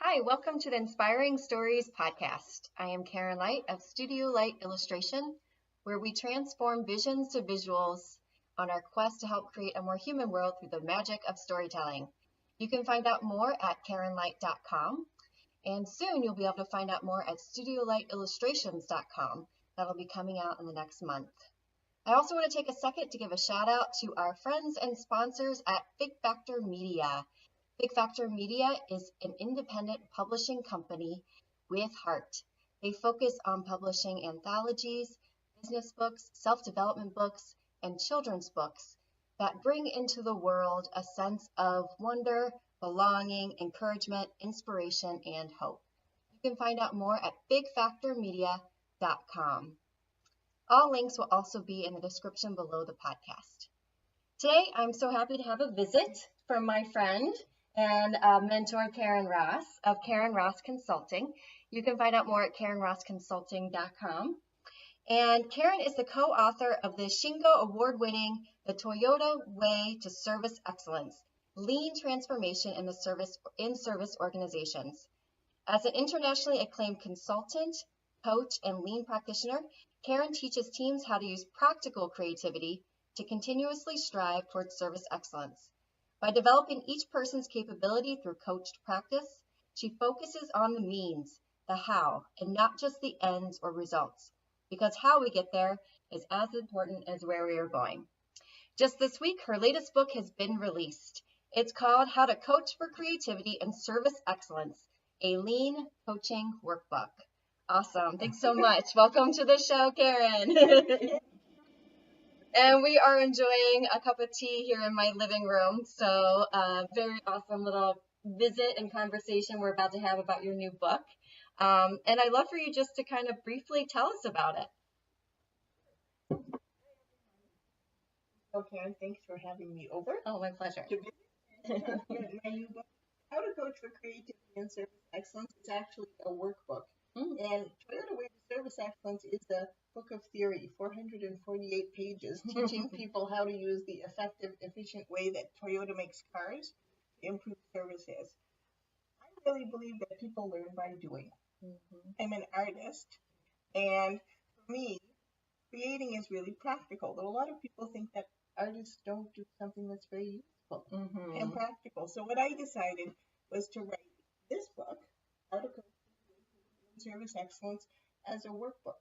Hi, welcome to the Inspiring Stories podcast. I am Karyn Light of Studio Light Illustration, where we transform visions to visuals on our quest to help create a more human world through the magic of storytelling. You can find out more at karynlight.com, and soon you'll be able to find out more at studiolightillustrations.com. That'll be coming out in the next month. I also want to take a second to give a shout out to our friends and sponsors at Big Factor Media. Big Factor Media is an independent publishing company with heart. They focus on publishing anthologies, business books, self-development books, and children's books that bring into the world a sense of wonder, belonging, encouragement, inspiration, and hope. You can find out more at bigfactormedia.com. All links will also be in the description below the podcast. Today, I'm so happy to have a visit from my friend and mentor Karyn Ross of Karyn Ross Consulting. You can find out more at KarynRossConsulting.com. And Karyn is the co-author of the Shingo Award-winning The Toyota Way to Service Excellence, Lean Transformation in Service Organizations. As an internationally acclaimed consultant, coach, and lean practitioner, Karyn teaches teams how to use practical creativity to continuously strive towards service excellence. By developing each person's capability through coached practice, she focuses on the means, the how, and not just the ends or results, because how we get there is as important as where we are going. Just this week, her latest book has been released. It's called How to Coach for Creativity and Service Excellence, a Lean Coaching Workbook. Awesome. Thanks so much. Welcome to the show, Karyn. And we are enjoying a cup of tea here in my living room. So very awesome little visit and conversation we're about to have about your new book. And I'd love for you just to kind of briefly tell us about it. Okay, thanks for having me over. Oh, my pleasure. My new book, How to Coach for Creativity and Service Excellence, is actually a workbook. And Toyota Way to Service Excellence is a book of theory, 448 pages, teaching people how to use the effective, efficient way that Toyota makes cars to improve services. I really believe that people learn by doing. I'm an artist, and for me, creating is really practical. But a lot of people think that artists don't do something that's very useful and practical. So what I decided was to write this book, How to Coach Service Excellence, as a workbook.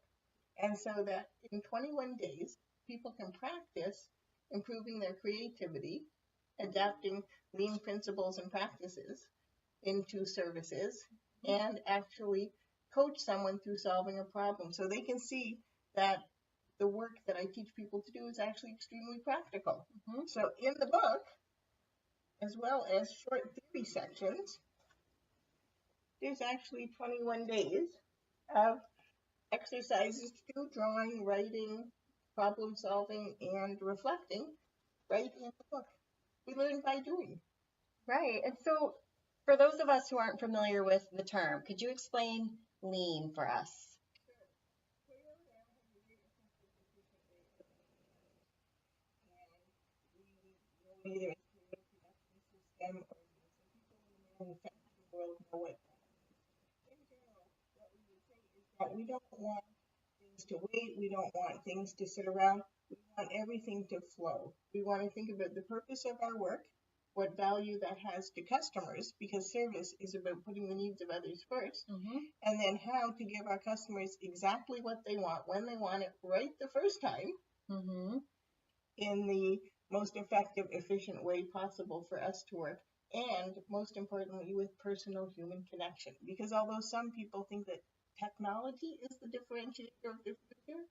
And so that in 21 days, people can practice improving their creativity, adapting lean principles and practices into services, and actually coach someone through solving a problem. So they can see that the work that I teach people to do is actually extremely practical. So in the book, as well as short theory sections, there's actually 21 days of exercises to do, drawing, writing, problem solving, and reflecting right in the book. We learn by doing. Right. And so for those of us who aren't familiar with the term, could you explain lean for us? Either it's a production system or the manufacturing world know what that is. In general, what we would say is that we don't want things to wait, we don't want things to sit around, we want everything to flow. We want to think about the purpose of our work, what value that has to customers, because service is about putting the needs of others first, and then how to give our customers exactly what they want, when they want it, right the first time, in the most effective, efficient way possible for us to work, and most importantly, with personal human connection. Because although some people think that technology is the differentiator of the future,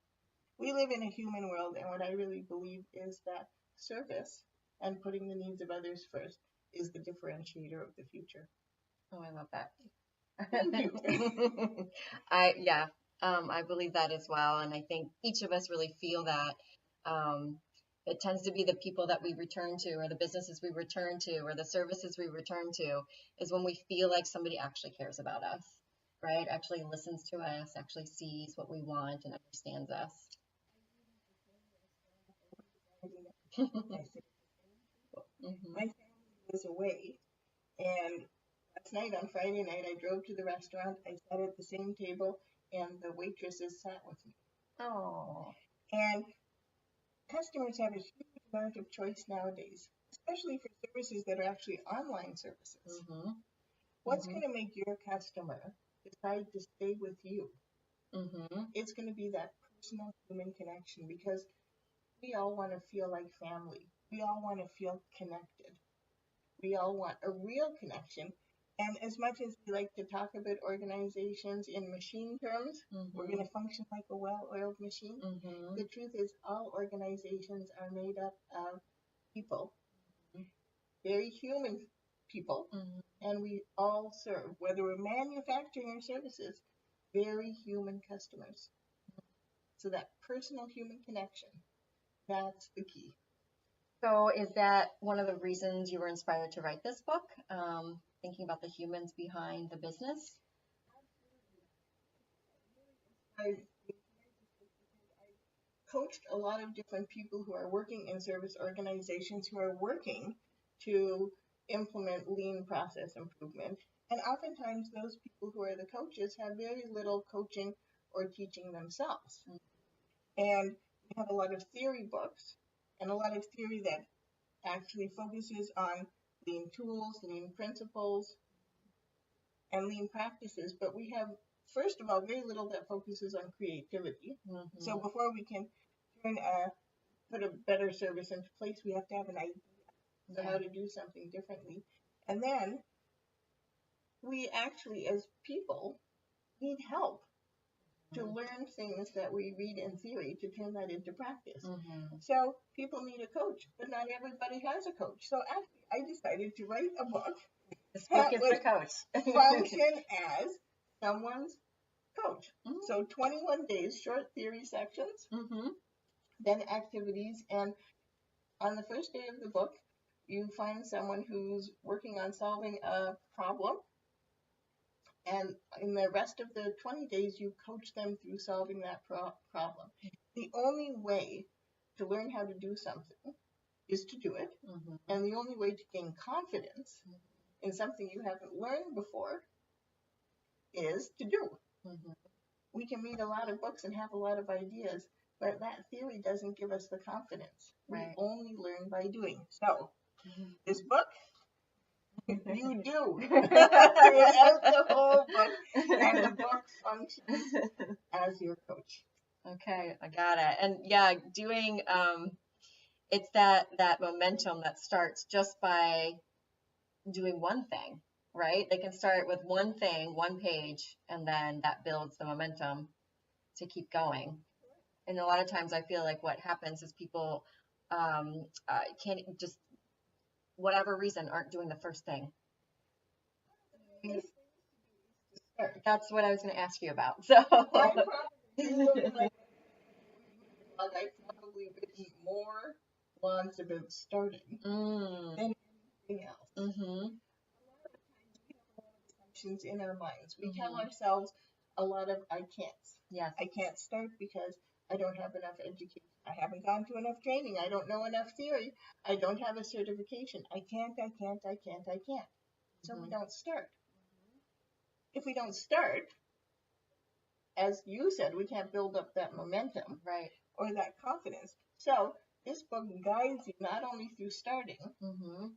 we live in a human world, and what I really believe is that service and putting the needs of others first is the differentiator of the future. Oh, I love that. Thank you. I believe that as well. And I think each of us really feel that. It tends to be the people that we return to, or the businesses we return to, or the services we return to, is when we feel like somebody actually cares about us, right? Actually listens to us, actually sees what we want and understands us. My family was away, and Last night, on Friday night, I drove to the restaurant. I sat at the same table, and the waitresses sat with me. Oh. And customers have a huge amount of choice nowadays, especially for services that are actually online services. Mm-hmm. What's going to make your customer decide to stay with you? It's going to be that personal human connection, because we all want to feel like family. We all want to feel connected. We all want a real connection. And as much as we like to talk about organizations in machine terms, we're going to function like a well-oiled machine. The truth is, all organizations are made up of people, very human people, and we all serve, whether we're manufacturing or services, very human customers. So that personal human connection, that's the key. So is that one of the reasons you were inspired to write this book? Thinking about the humans behind the business? I coached a lot of different people who are working in service organizations who are working to implement lean process improvement. And oftentimes those people who are the coaches have very little coaching or teaching themselves. And we have a lot of theory books and a lot of theory that actually focuses on lean tools, lean principles, and lean practices. But we have, first of all, very little that focuses on creativity. So before we can put a better service into place, we have to have an idea of how to do something differently. And then we actually, as people, need help to learn things that we read in theory to turn that into practice. So people need a coach, but not everybody has a coach. So actually, I decided to write a book. This book is the coach. Function as someone's coach. So 21 days, short theory sections, then activities, and on the first day of the book, you find someone who's working on solving a problem. And in the rest of the 20 days, you coach them through solving that problem. The only way to learn how to do something is to do it. And the only way to gain confidence in something you haven't learned before is to do. We can read a lot of books and have a lot of ideas, but that theory doesn't give us the confidence. We only learn by doing. So, this book, you do throughout the whole book, and the book functions as your coach. Okay, I got it. And yeah, doing it's that momentum that starts just by doing one thing, right? They can start with one thing, one page, and then that builds the momentum to keep going. And a lot of times I feel like what happens is people can't just, whatever reason, aren't doing the first thing. That's what I was going to ask you about. So I've probably written more blogs about starting than anything else. A lot of times we have a lot of assumptions in our minds. We tell ourselves a lot of I can'ts. Yes. I can't start because I don't have enough education. I haven't gone to enough training. I don't know enough theory. I don't have a certification. I can't. So we don't start. If we don't start, as you said, we can't build up that momentum, right, or that confidence. So this book guides you not only through starting,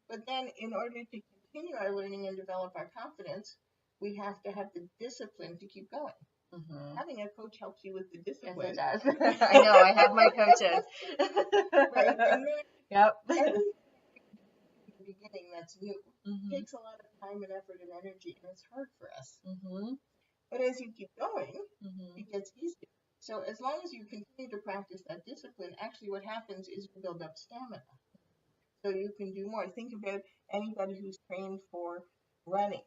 but then in order to continue our learning and develop our confidence, we have to have the discipline to keep going. Having a coach helps you with the discipline. Yes, it does. I know, I have my coaches. Right, and then yep. Everything in the beginning that's new takes a lot of time and effort and energy, and it's hard for us. But as you keep going, it gets easier. So as long as you continue to practice that discipline, actually what happens is you build up stamina. So you can do more. Think about anybody who's trained for running.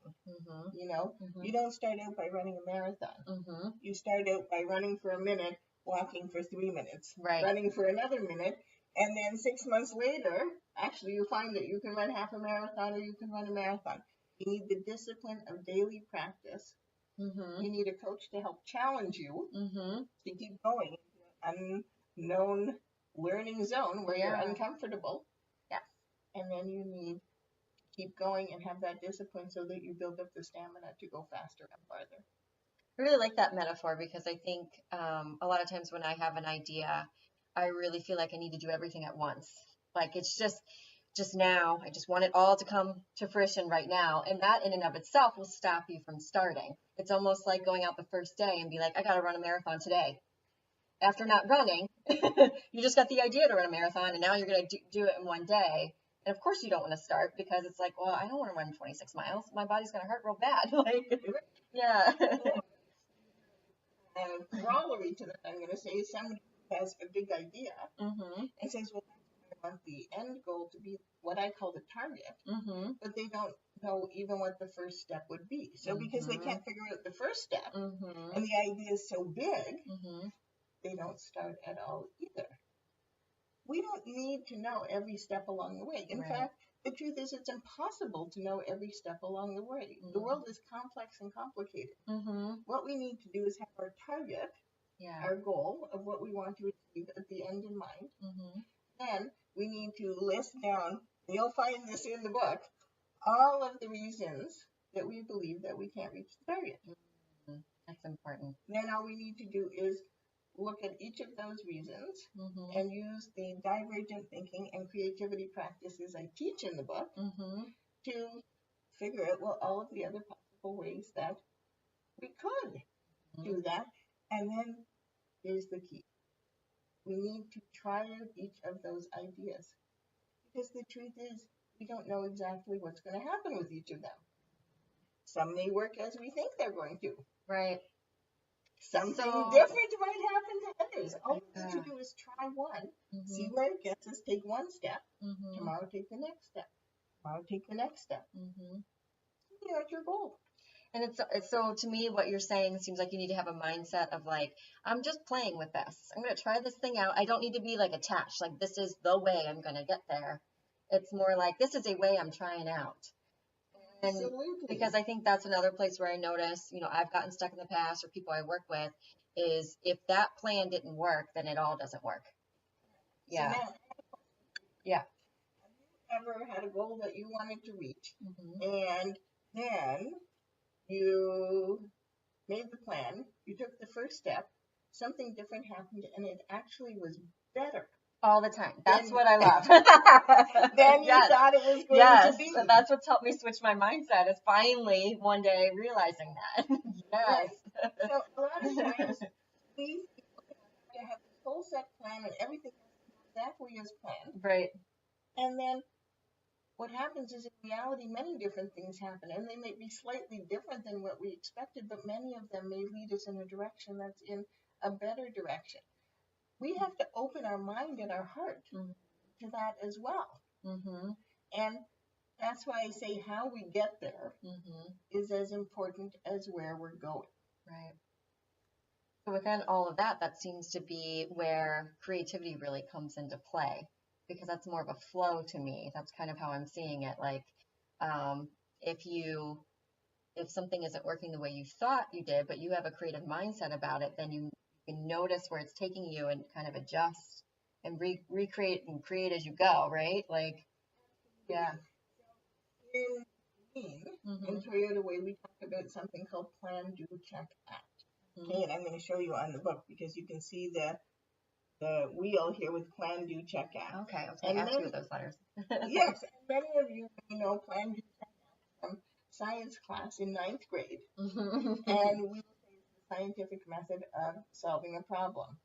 You know, you don't start out by running a marathon. You start out by running for a minute, walking for 3 minutes, running for another minute, and then 6 months later, actually you find that you can run half a marathon or you can run a marathon. You need the discipline of daily practice. You need a coach to help challenge you to keep going into an unknown learning zone where you're uncomfortable. Yes. And then you need to keep going and have that discipline so that you build up the stamina to go faster and farther. I really like that metaphor because I think a lot of times when I have an idea, I really feel like I need to do everything at once. Like it's just now, I just want it all to come to fruition right now. And that in and of itself will stop you from starting. It's almost like going out the first day and be like, I got to run a marathon today. After not running, you just got the idea to run a marathon and now you're going to do it in one day. And of course you don't want to start because it's like, well, I don't want to run 26 miles. My body's going to hurt real bad. Like, yeah. Corollary to that, I'm going to say, is somebody who has a big idea Mm-hmm. and says, well, I want the end goal to be what I call the target, Mm-hmm. but they don't know even what the first step would be. So because they can't figure out the first step, Mm-hmm. and the idea is so big, Mm-hmm. they don't start at all either. We don't need to know every step along the way. In Right. fact, the truth is it's impossible to know every step along the way. Mm-hmm. The world is complex and complicated. Mm-hmm. What we need to do is have our target, Yeah. our goal of what we want to achieve at the end in mind. Mm-hmm. Then we need to list down, and you'll find this in the book, all of the reasons that we believe that we can't reach the target. Mm-hmm. That's important. Then all we need to do is look at each of those reasons Mm-hmm. and use the divergent thinking and creativity practices I teach in the book Mm-hmm. to figure out, well, all of the other possible ways that we could do that. And then here's the key. We need to try out each of those ideas. Because the truth is, we don't know exactly what's going to happen with each of them. Some may work as we think they're going to. Right. Something So- different might happen to others. All we need Yeah. to do is try one, Mm-hmm. see where it gets us, take one step. Mm-hmm. Tomorrow, take the next step. Tomorrow, take the next step. Mm-hmm. You're at your goal. And it's so to me, what you're saying seems like you need to have a mindset of like, I'm just playing with this. I'm going to try this thing out. I don't need to be like attached. Like this is the way I'm going to get there. It's more like this is a way I'm trying out. And Absolutely. because I think that's another place where I notice, I've gotten stuck in the past or people I work with is if that plan didn't work, then it all doesn't work. Yeah. So now, Yeah. have you ever had a goal that you wanted to reach, Mm-hmm. and then you made the plan, you took the first step, something different happened, and it actually was better All the time. That's Then- what I love. than you Yes. thought it was going Yes, to be? so that's what's helped me switch my mindset is finally one day realizing that. Yes. So a lot of times we have to have this whole set plan and everything exactly as planned. Right. And then what happens is in reality many different things happen, and they may be slightly different than what we expected, but many of them may lead us in a direction that's in a better direction. We have to open our mind and our heart Mhm. to that as well. Mm-hmm. And that's why I say how we get there Mm-hmm. is as important as where we're going. Right. So within all of that, that seems to be where creativity really comes into play because that's more of a flow to me. That's kind of how I'm seeing it. Like, if something isn't working the way you thought you did, but you have a creative mindset about it, then you can notice where it's taking you and kind of adjust and recreate and create as you go, right? Like, yeah. In Lean, in Toyota Way, we talk about something called plan, do, check, act. Mhm. Okay, and I'm going to show you on the book because you can see the wheel here with plan, do, check, act. Okay, And add then- 2 of those letters. Yes, and many of you may know plan, do, check, act from science class in 9th grade. Mhm. And we will say it's the scientific method of solving a problem.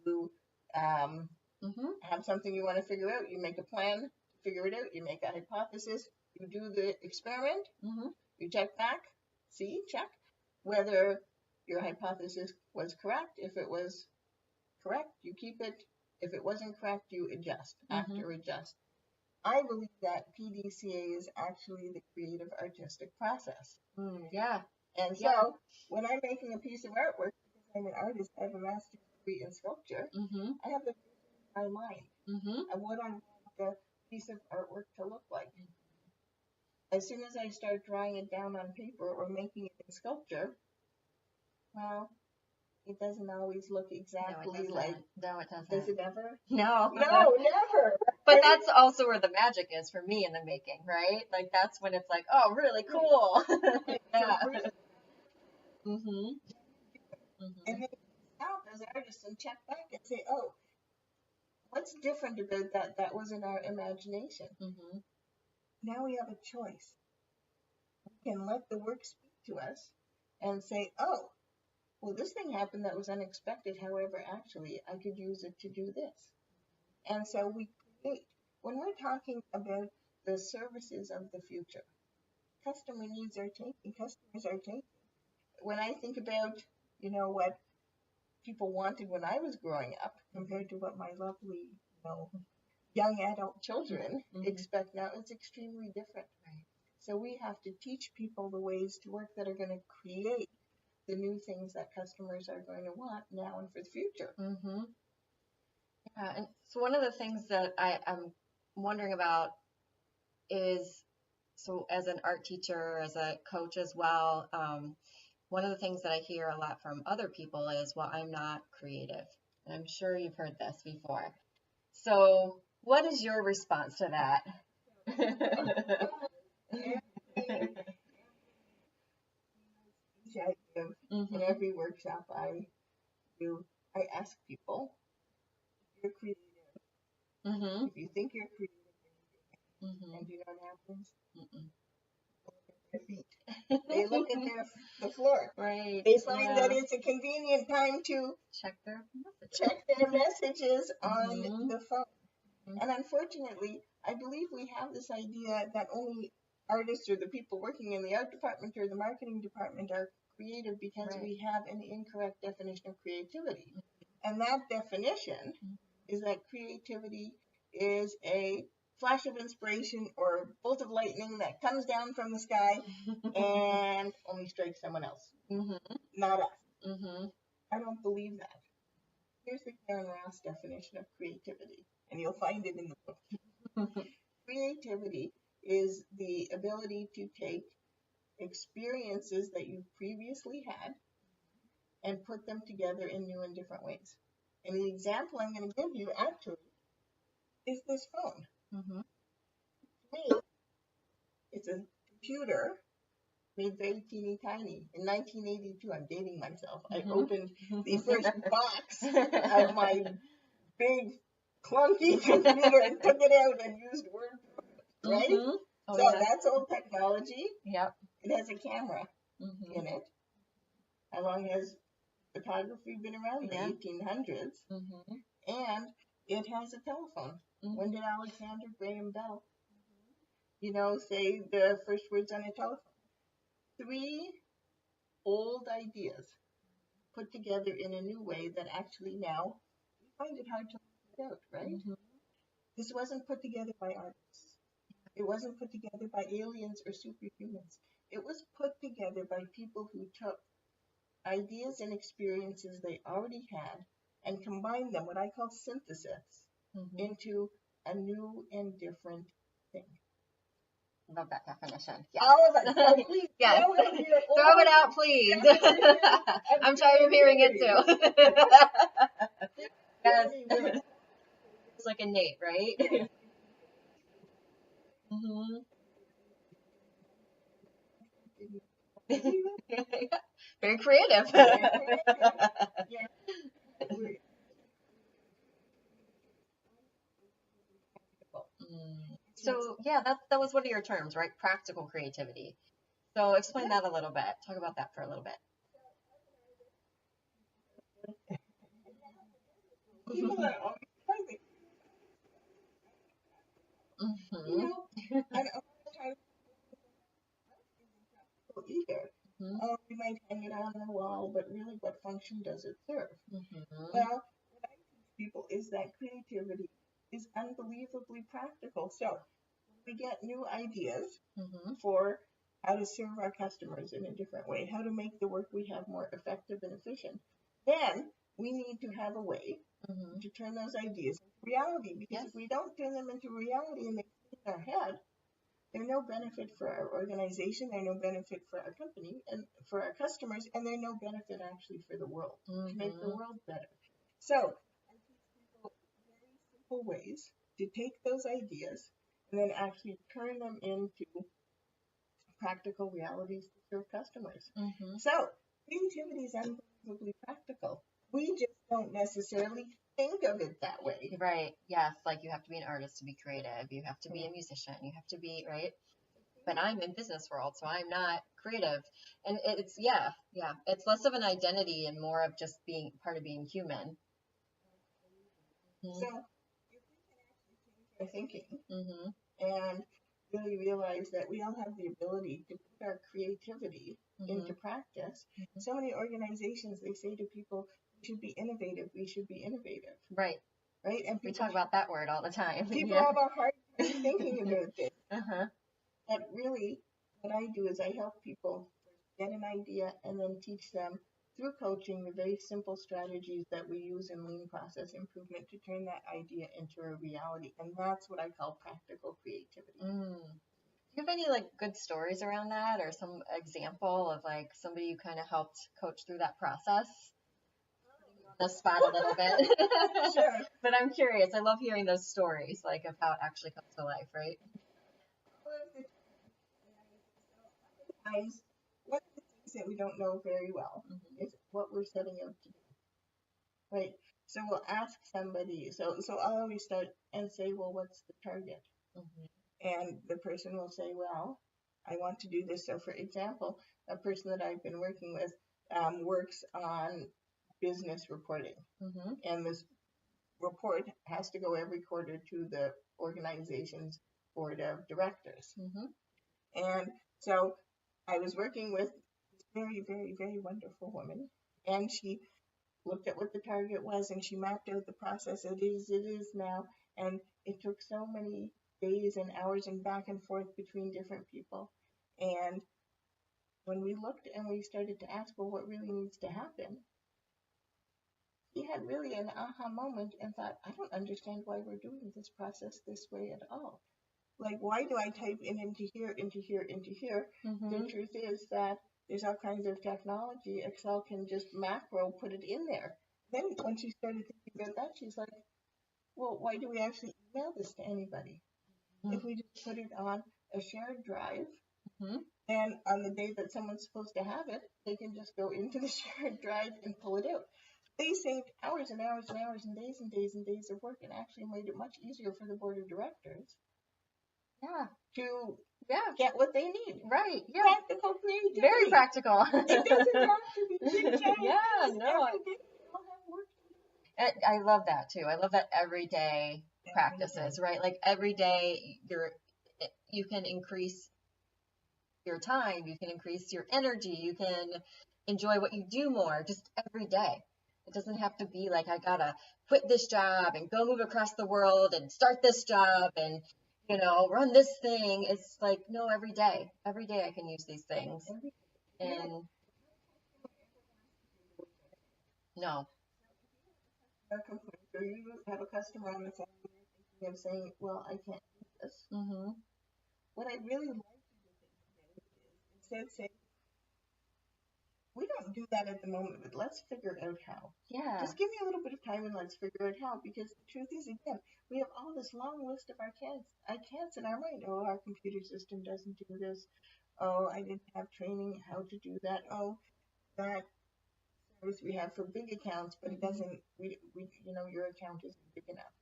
You Mhm. have something you want to figure out, you make a plan to figure it out, you make a hypothesis, you do the experiment, Mhm. you check back, see, check, whether your hypothesis was correct. If it was correct, you keep it. If it wasn't correct, you adjust, act or adjust. I believe that PDCA is actually the creative artistic process. Yeah. And so Yeah. when I'm making a piece of artwork, because I'm an artist, I have a master's degree in sculpture, Mhm. I have the vision in my mind Mhm. of what I want the piece of artwork to look like. As soon as I start drawing it down on paper or making it in sculpture, well, it doesn't always look exactly like. No, it doesn't. Does it ever? No. No, never. But that's also where the magic is for me in the making, right? Like that's when it's like, oh, really cool. Yeah. Mhm. And then stop as artists and check back and say, oh, what's different about that? That was in our imagination. Mhm. Now we have a choice. We can let the work speak to us and say, oh, well, this thing happened that was unexpected. However, actually, I could use it to do this. And so we create. When we're talking about the services of the future, customer needs are changing, customers are changing. When I think about, what people wanted when I was growing up compared to what my lovely, young adult children expect now, it's extremely different. Right. So we have to teach people the ways to work that are going to create the new things that customers are going to want now and for the future. Mhm. Yeah, and so one of the things that I'm wondering about is, so as an art teacher, as a coach as well, one of the things that I hear a lot from other people is, well, I'm not creative. And I'm sure you've heard this before. So what is your response to that? I give in every workshop I do, I ask people if you're creative. If you think you're creative, and do you know what happens? Their feet. They look at the floor. Right. They find that it's a convenient time to check their messages on the phone. And unfortunately, I believe we have this idea that only artists or the people working in the art department or the marketing department are creative because we have an incorrect definition of creativity. And that definition is that creativity is a flash of inspiration or a bolt of lightning that comes down from the sky and only strikes someone else, not us. I don't believe that. Here's the Karyn Ross definition of creativity, and you'll find it in the book. Creativity is the ability to take experiences that you previously had and put them together in new and different ways. And the example I'm going to give you actually is this phone. To me, it's a computer made very teeny tiny. In 1982, I'm dating myself, I opened the first box of my big clunky computer and took it out and used Workbook, right? That's old technology. Yep. It has a camera in it. How long has photography been around? The 1800s. And it has a telephone. When did Alexander Graham Bell, say the first words on a telephone? 3 old ideas put together in a new way that actually now we find it hard to work out, right? This wasn't put together by artists. It wasn't put together by aliens or superhumans. It was put together by people who took ideas and experiences they already had and combined them, what I call synthesis, into a new and different thing. Love that definition. Yes. All of it. So please, yes. Throw it out, please. I'm tired of hearing it too. Yes. It's like innate, right? Very creative. Yeah. So yeah, that was one of your terms, right? Practical creativity. So explain that a little bit. Talk about that for a little bit. People are always crazy. And either. We might hang it on the wall, but really, what function does it serve? Well, what I teach people is that creativity is unbelievably practical. So we get new ideas for how to serve our customers in a different way, how to make the work we have more effective and efficient. Then we need to have a way to turn those ideas into reality, because if we don't turn them into reality and they stay in our head, they're no benefit for our organization, they're no benefit for our company and for our customers, and they're no benefit actually for the world, to make the world better. So I teach people very simple ways to take those ideas and then actually turn them into practical realities to serve customers. So creativity is unbelievably practical. We just don't necessarily think of it that way. Right. Yes. Like you have to be an artist to be creative. You have to be a musician. You have to be, right? But I'm in business world, so I'm not creative. And it's, yeah. It's less of an identity and more of just being part of being human. So if we can actually change our thinking and really realize that we all have the ability to put our creativity into practice. So many organizations, they say to people, we should be innovative, we should be innovative. Right. Right? And we talk about that word all the time. People have a hard time thinking about this. But really, what I do is I help people get an idea and then teach them through coaching the very simple strategies that we use in lean process improvement to turn that idea into a reality. And that's what I call practical creativity. Do you have any like good stories around that, or some example of like somebody you kind of helped coach through that process? The spot a little bit. Sure. But I'm curious. I love hearing those stories, like of how it actually comes to life, right? Sometimes one of the things that we don't know very well is what we're setting out to do. Right? So we'll ask somebody, so I'll always start and say, well, what's the target? And the person will say, well, I want to do this. So for example, a person that I've been working with works on business reporting. And this report has to go every quarter to the organization's board of directors. And so I was working with this very, very, very wonderful woman, and she looked at what the target was and she mapped out the process. It is now, and it took so many days and hours and back and forth between different people. And when we looked and we started to ask, well, what really needs to happen? He had really an aha moment and thought, I don't understand why we're doing this process this way at all. Like, why do I type in into here, into here, into here? The truth is that there's all kinds of technology. Excel can just macro put it in there. Then when she started thinking about that, she's like, well, why do we actually email this to anybody? If we just put it on a shared drive, and on the day that someone's supposed to have it, they can just go into the shared drive and pull it out. They saved hours and hours and hours and days and days and days of work, and actually made it much easier for the board of directors to get what they need. Right. Yeah. Practical creativity. Very practical. It doesn't have to be big giant. I love that too. I love that everyday practices, right? Like every day you can increase your time, you can increase your energy, you can enjoy what you do more just every day. It doesn't have to be like I gotta quit this job and go move across the world and start this job and run this thing. It's like, no, every day I can use these things. And no. So you have a customer on the phone thinking of saying, well, I can't do this. What I really like you to think about is instead say, we don't do that at the moment, but let's figure out how. Yeah. Just give me a little bit of time and let's figure out how, because the truth is, again, we have all this long list of I can'ts in our mind. Oh, our computer system doesn't do this. Oh, I didn't have training how to do that. Oh, that service we have for big accounts, but it doesn't, your account isn't big enough.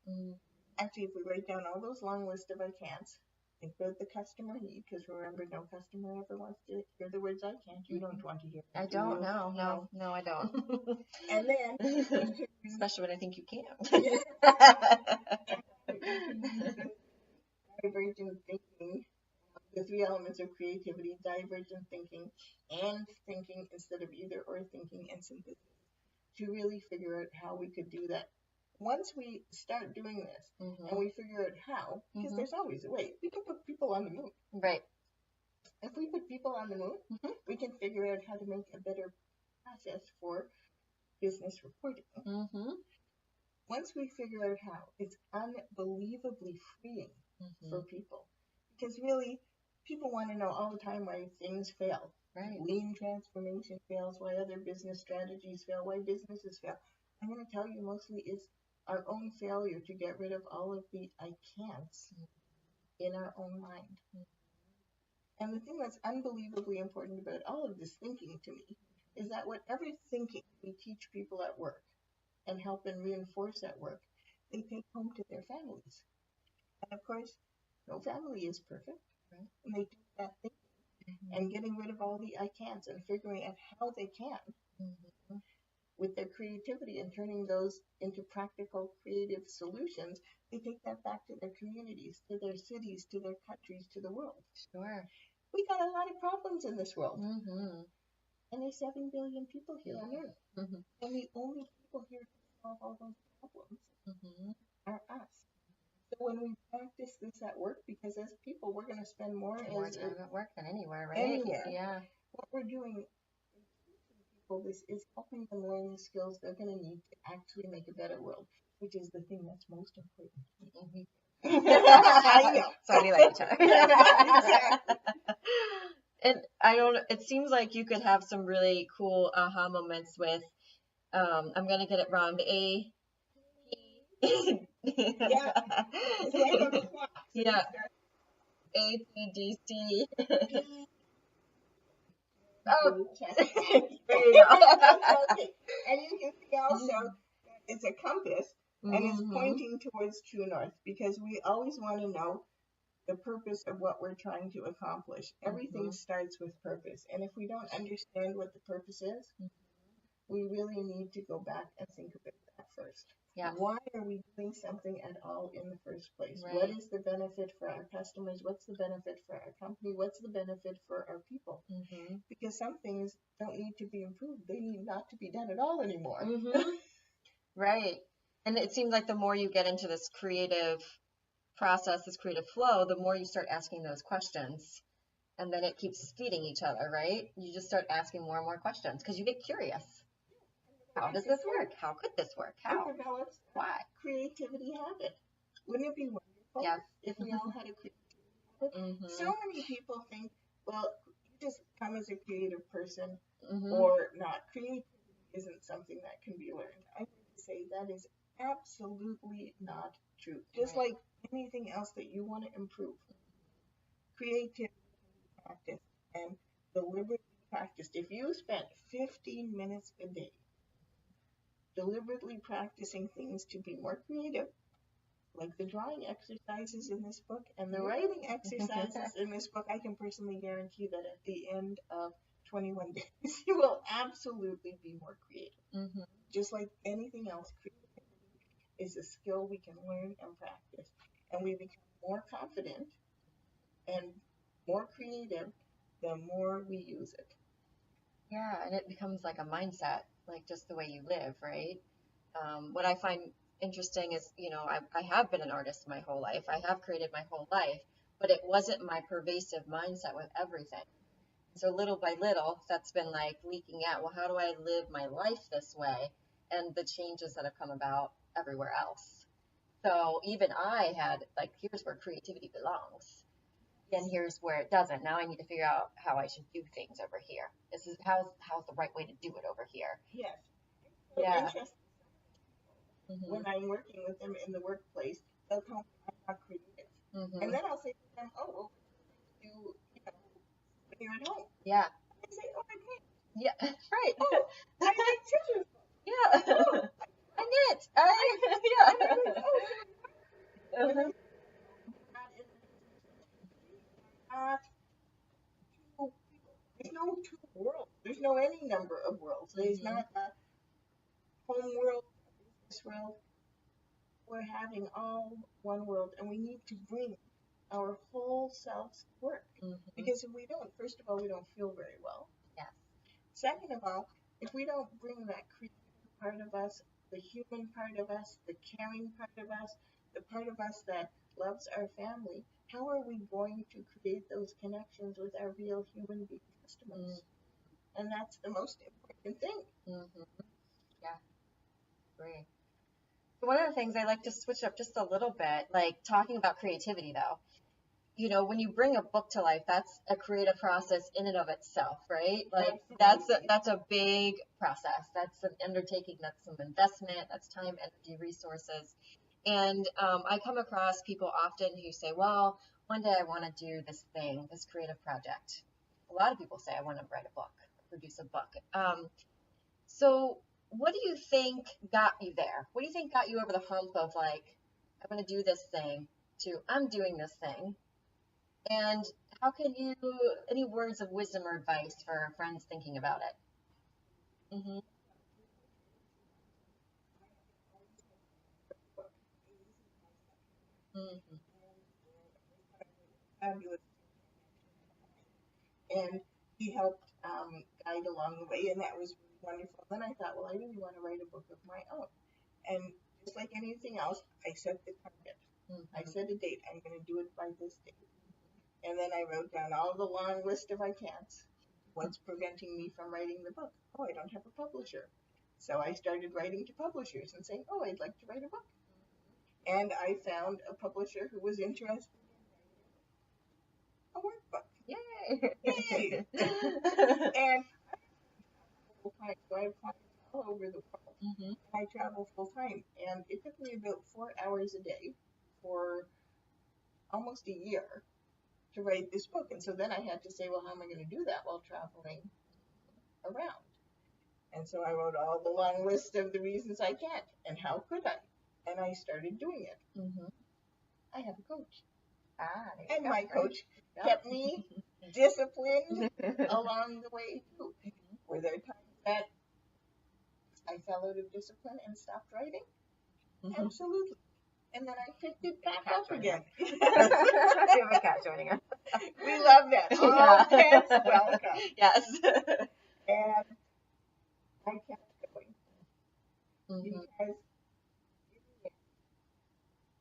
Actually, if we write down all those long list of I can'ts, think about the customer need, because remember, no customer ever wants to hear the words I can't. You don't want to hear them. I don't. No, I don't. And then, especially when I think you can. Divergent thinking, the three elements of creativity: divergent thinking and thinking instead of either or, thinking and synthesis, to really figure out how we could do that. Once we start doing this and we figure out how, because there's always a way, we can put people on the moon. Right. If we put people on the moon, we can figure out how to make a better process for business reporting. Once we figure out how, it's unbelievably freeing for people. Because really, people want to know all the time why things fail. Right. Lean transformation fails, why other business strategies fail, why businesses fail. I'm going to tell you, mostly it's our own failure to get rid of all of the I can'ts in our own mind. And the thing that's unbelievably important about all of this thinking to me is that whatever thinking we teach people at work and help and reinforce at work, they take home to their families. And of course, no family is perfect, right? And they do that thinking and getting rid of all the I can'ts and figuring out how they can with their creativity and turning those into practical, creative solutions. They take that back to their communities, to their cities, to their countries, to the world. Sure. We got a lot of problems in this world. And there's 7 billion people here on Earth. And the only people here to solve all those problems are us. So when we practice this at work, because as people, we're going to spend more time at work than anywhere, right? Anywhere. Yeah. What we're doing in teaching people this is helping them learn the skills they're going to need to actually make a better world, which is the thing that's most important. I know. So we like each other. Exactly. And I don't. It seems like you could have some really cool aha moments with. I'm gonna get it wrong. The A. Yeah. It's like a clock. So yeah. APDC. Oh, there you go. Okay. And you can see also that it's a compass and it's pointing towards true north, because we always want to know the purpose of what we're trying to accomplish. Everything starts with purpose. And if we don't understand what the purpose is, we really need to go back and think about that first. Yeah. Why are we doing something at all in the first place? Right. What is the benefit for our customers? What's the benefit for our company? What's the benefit for our people? Because some things don't need to be improved. They need not to be done at all anymore. Right. And it seems like the more you get into this creative process, this creative flow, the more you start asking those questions. And then it keeps feeding each other, right? You just start asking more and more questions because you get curious. How does this work? How could this work? How? It develops Why? Creativity habit. Wouldn't it be wonderful if we all had a creativity habit? So many people think, well, you just come as a creative person or not. Creativity isn't something that can be learned. I would say that is absolutely not true. Just like anything else that you want to improve, creativity practice and deliberately practiced. If you spent 15 minutes a day deliberately practicing things to be more creative, like the drawing exercises in this book and the writing exercises in this book, I can personally guarantee that at the end of 21 days, you will absolutely be more creative. Just like anything else, creativity is a skill we can learn and practice. And we become more confident and more creative the more we use it. Yeah, and it becomes like a mindset, like just the way you live, right? What I find interesting is, I have been an artist my whole life. I have created my whole life, but it wasn't my pervasive mindset with everything. So little by little, that's been like leaking out. Well, how do I live my life this way? And the changes that have come about everywhere else. So even I had like, here's where creativity belongs. And here's where it doesn't. Now I need to figure out how I should do things over here. This is how's the right way to do it over here. Yes. So interesting. When I'm working with them in the workplace, they'll tell me I'm not creative. And then I'll say to them, oh, well, what do you do, when you're at home? Yeah. I say, oh, I paint. Yeah, right. Oh, I make scissors. Yeah. Oh, I knit. Yeah. There's no two worlds. There's no any number of worlds. There's not a home world, a business world. We're having all one world, and we need to bring our whole selves to work. Because if we don't, first of all, we don't feel very well. Yes. Second of all, if we don't bring that creative part of us, the human part of us, the caring part of us, the part of us that loves our family, how are we going to create those connections with our real human being customers? And that's the most important thing. Yeah, great. So one of the things I like to switch up just a little bit, like talking about creativity though, you know, when you bring a book to life, that's a creative process in and of itself, right? Like Absolutely. that's a big process. That's an undertaking. That's some investment. That's time, energy, resources. And I come across people often who say, "Well, one day I want to do this thing, this creative project." A lot of people say, "I want to write a book, produce a book." So, what do you think got you there? What do you think got you over the hump of like, "I'm going to do this thing," to "I'm doing this thing"? And how can you, any words of wisdom or advice for friends thinking about it? Mm-hmm. Mm-hmm. Fabulous. And he helped guide along the way, and that was really wonderful. Then I thought, well, I really want to write a book of my own. And just like anything else, I set the target. I Mm-hmm. set a date. I'm going to do it by this date. And then I wrote down all the long list of I can'ts. What's preventing me from writing the book? Oh, I don't have a publisher. So I started writing to publishers and saying, oh, I'd like to write a book. And I found a publisher who was interested in a workbook. Yay! Yay! And full time, so I have clients all over the world. Mm-hmm. I travel full time, and it took me about 4 hours a day for almost a year to write this book. And so then I had to say, well, how am I going to do that while traveling around? And so I wrote all the long list of the reasons I can't, and how could I? And I started doing it. Mm-hmm. I have a coach, There and you my go. coach Yeah. kept me disciplined along the way too. Mhm. Were there times that I fell out of discipline and stopped writing? Mhm. Absolutely. And then I picked it back Cat up joining again. us. We have a cat joining us. We love that. All cats welcome. Yes. And I kept going Mm-hmm. because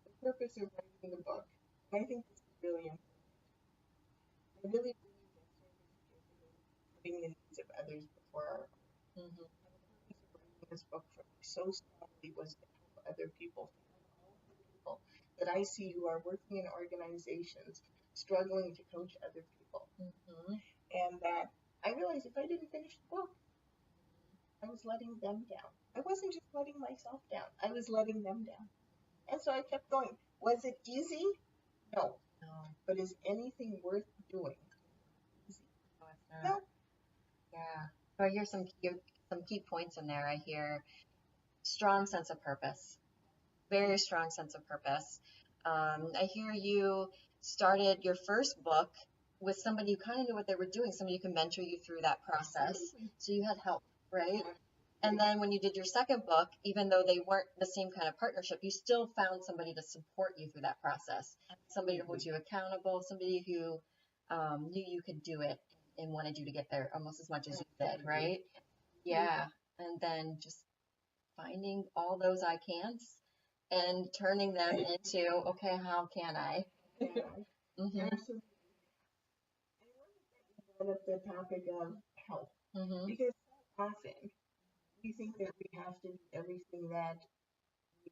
the purpose of writing the book, and I think this is really important, I really believe that service is about putting the needs of others before our own. Mm-hmm. And the purpose of writing this book for me so strongly was to help other people, to help all of the people that I see who are working in organizations struggling to coach other people. Mm-hmm. And that I realized if I didn't finish the book, I was letting them down. I wasn't just letting myself down, I was letting them down. And so I kept going. Was it easy? No. No, But is anything worth doing easy? no, it's not. No. Yeah. So I hear some key points in there. I hear strong sense of purpose, very strong sense of purpose. I hear you started your first book with somebody who kind of knew what they were doing, somebody who can mentor you through that process. So you had help, right? And then when you did your second book, even though they weren't the same kind of partnership, you still found somebody to support you through that process, somebody to hold you accountable, somebody who knew you could do it and wanted you to get there almost as much as you did, right? Yeah. And then just finding all those I can'ts and turning them into, okay, how can I? Mm-hmm. Absolutely. I love that you brought up the topic of help Mm-hmm. because so often we think that we have to do everything that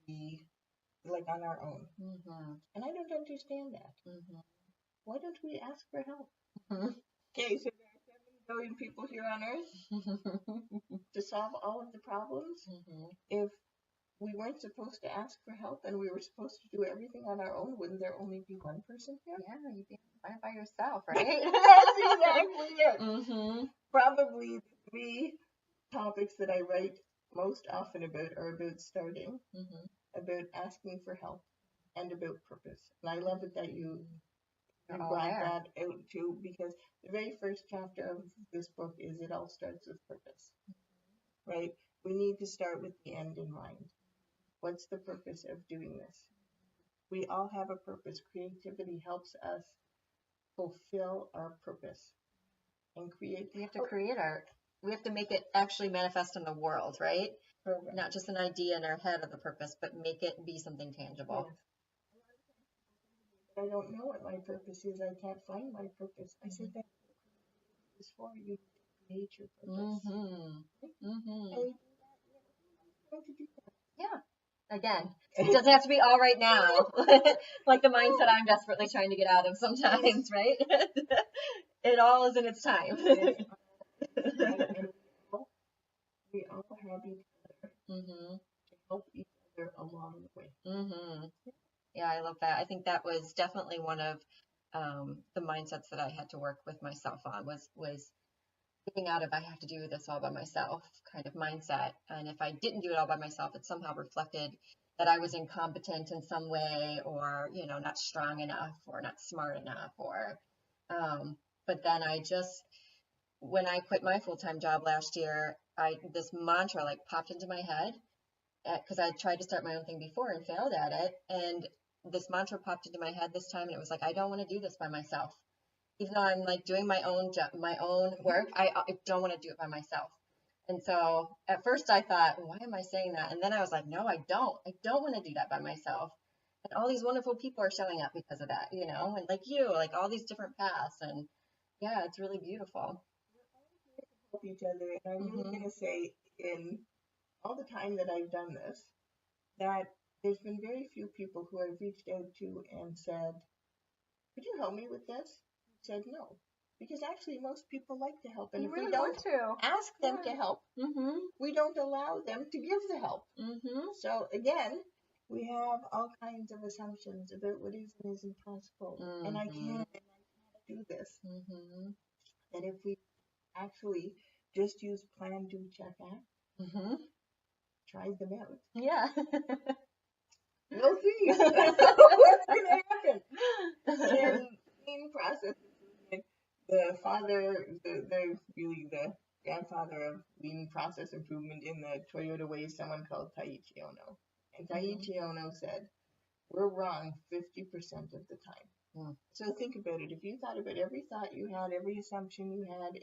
we like on our own. Mm-hmm. And I don't understand that. Mm-hmm. Why don't we ask for help? Mm-hmm. Okay, so there are 7 billion people here on Earth to solve all of the problems. Mm-hmm. If we weren't supposed to ask for help and we were supposed to do everything on our own, wouldn't there only be one person here? Yeah, you'd be by yourself, right? That's exactly it. Mm-hmm. Probably the 3 topics that I write most often about are about starting, Mm-hmm. about asking for help, and about purpose. And I love it that you You're all brought there. that out too, because the very first chapter of this book is it all starts with purpose, right? We need to start with the end in mind. What's the purpose of doing this? We all have a purpose. Creativity helps us fulfill our purpose and create. We have to create art. We have to make it actually manifest in the world, right? Correct. Not just an idea in our head of the purpose, but make it be something tangible. Yes. I don't know what my purpose is. I can't find my purpose. I said that is for you to create your purpose. Mm-hmm. Mm-hmm. And going to do that. Yeah. Again, it doesn't have to be all right now, like the mindset I'm desperately trying to get out of sometimes, right? It all is in its time. And we all have each other to help each other along the way. Yeah, I love that. I think that was definitely one of the mindsets that I had to work with myself on was getting out of I have to do this all by myself kind of mindset. And if I didn't do it all by myself, it somehow reflected that I was incompetent in some way, or not strong enough, or not smart enough, or but then when I quit my full-time job last year, this mantra like popped into my head because I tried to start my own thing before and failed at it. And this mantra popped into my head this time, and it was like, I don't want to do this by myself. Even though I'm like doing my own job, my own work, I don't want to do it by myself. And so at first I thought, why am I saying that? And then I was like, no, I don't. I don't want to do that by myself. And all these wonderful people are showing up because of that, and like like all these different paths. And yeah, it's really beautiful. Help each other. And I'm really going to say, in all the time that I've done this, that there's been very few people who I've reached out to and said, could you help me with this? Said no. Because actually most people like to help. And if we don't ask them to help, we don't allow them to give the help. So again, we have all kinds of assumptions about what is and isn't possible. And I can't do this. That if we actually just use plan, do, check, act, try them out. Yeah. We'll see what's going to happen. And lean process, the father, the grandfather of lean process improvement in the Toyota way is someone called Taiichi Ono. And Taiichi Ono said, we're wrong 50% of the time. So think about it. If you thought about every thought you had, every assumption you had,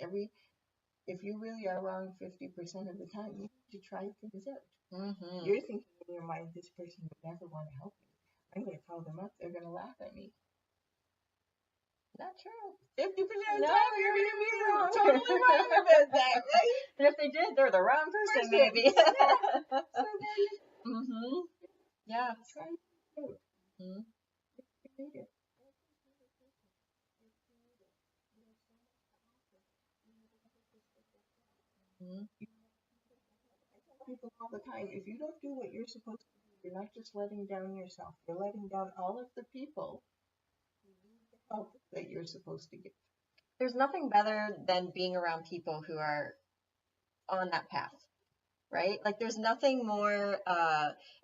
if you really are wrong 50% of the time, you need to try things out. You're thinking in your mind, this person would never want to help me. I'm going to call them up. They're going to laugh at me. Not true. 50% of the time, you're going to be totally wrong about that, right? And if they did, they're the wrong person, maybe. Yeah. So there you go. Yeah. Try it out. Create it. People all the time, if you don't do what you're supposed to do, you're not just letting down yourself, you're letting down all of the people who need the help that you're supposed to give. There's nothing better than being around people who are on that path, right? Like there's nothing more,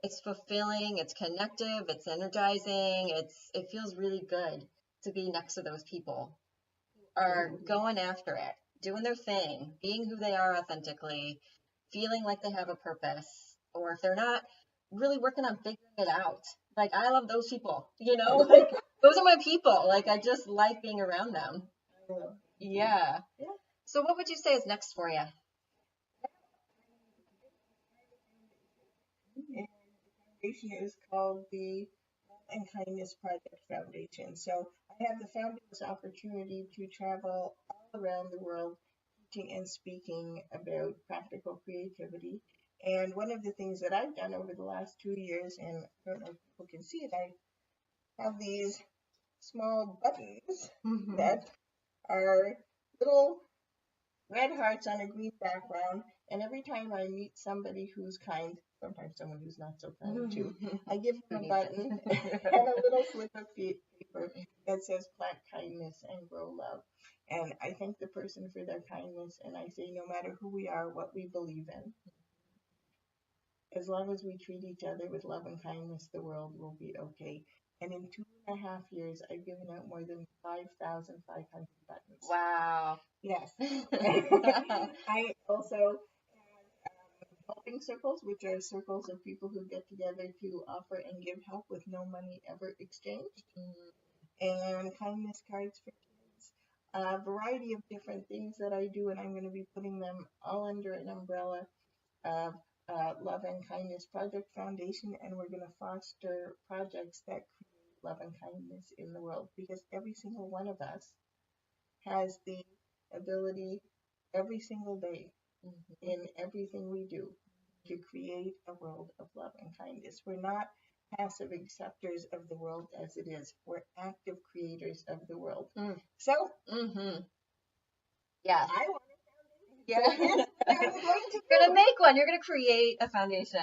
it's fulfilling, it's connective, it's energizing, it feels really good to be next to those people who are going after it, doing their thing, being who they are authentically, feeling like they have a purpose, or if they're not, really working on figuring it out. Like I love those people, like those are my people. Like I just like being around them. Yeah. So what would you say is next for you? And the foundation is called the Love and Kindness Project Foundation. So I have the fabulous opportunity to travel all around the world teaching and speaking about practical creativity. And one of the things that I've done over the last 2 years, and I don't know if people can see it, I have these small buttons that are little red hearts on a green background. And every time I meet somebody who's kind, sometimes someone who's not so kind too, I give them a button and a little slip of paper that says plant kindness and grow love. And I thank the person for their kindness, and I say no matter who we are, what we believe in, as long as we treat each other with love and kindness, the world will be okay. And in 2.5 years, I've given out more than 5,500 buttons. Wow. Yes. I also have helping circles, which are circles of people who get together to offer and give help with no money ever exchanged. And kindness cards for kids. A variety of different things that I do, and I'm going to be putting them all under an umbrella of Love and Kindness Project Foundation, and we're going to foster projects that create love and kindness in the world, because every single one of us has the ability every single day in everything we do to create a world of love and kindness. We're not passive acceptors of the world as it is. We're active creators of the world. So, yes. I want Yeah. So here's what I'm going to do. You're going to make one. You're going to create a foundation.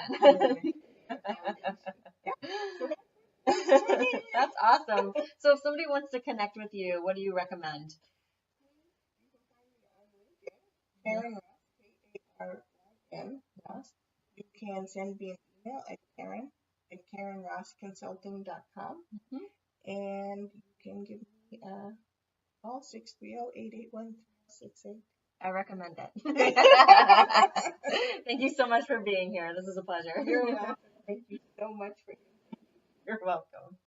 That's awesome. So if somebody wants to connect with you, what do you recommend? Karyn Ross, Karyn Ross. You can send me an email at Karyn@KarynRossConsulting.com. And you can give me a call 630-881-368. I recommend it. Thank you so much for being here. This is a pleasure. You're welcome. Thank you so much for You're welcome.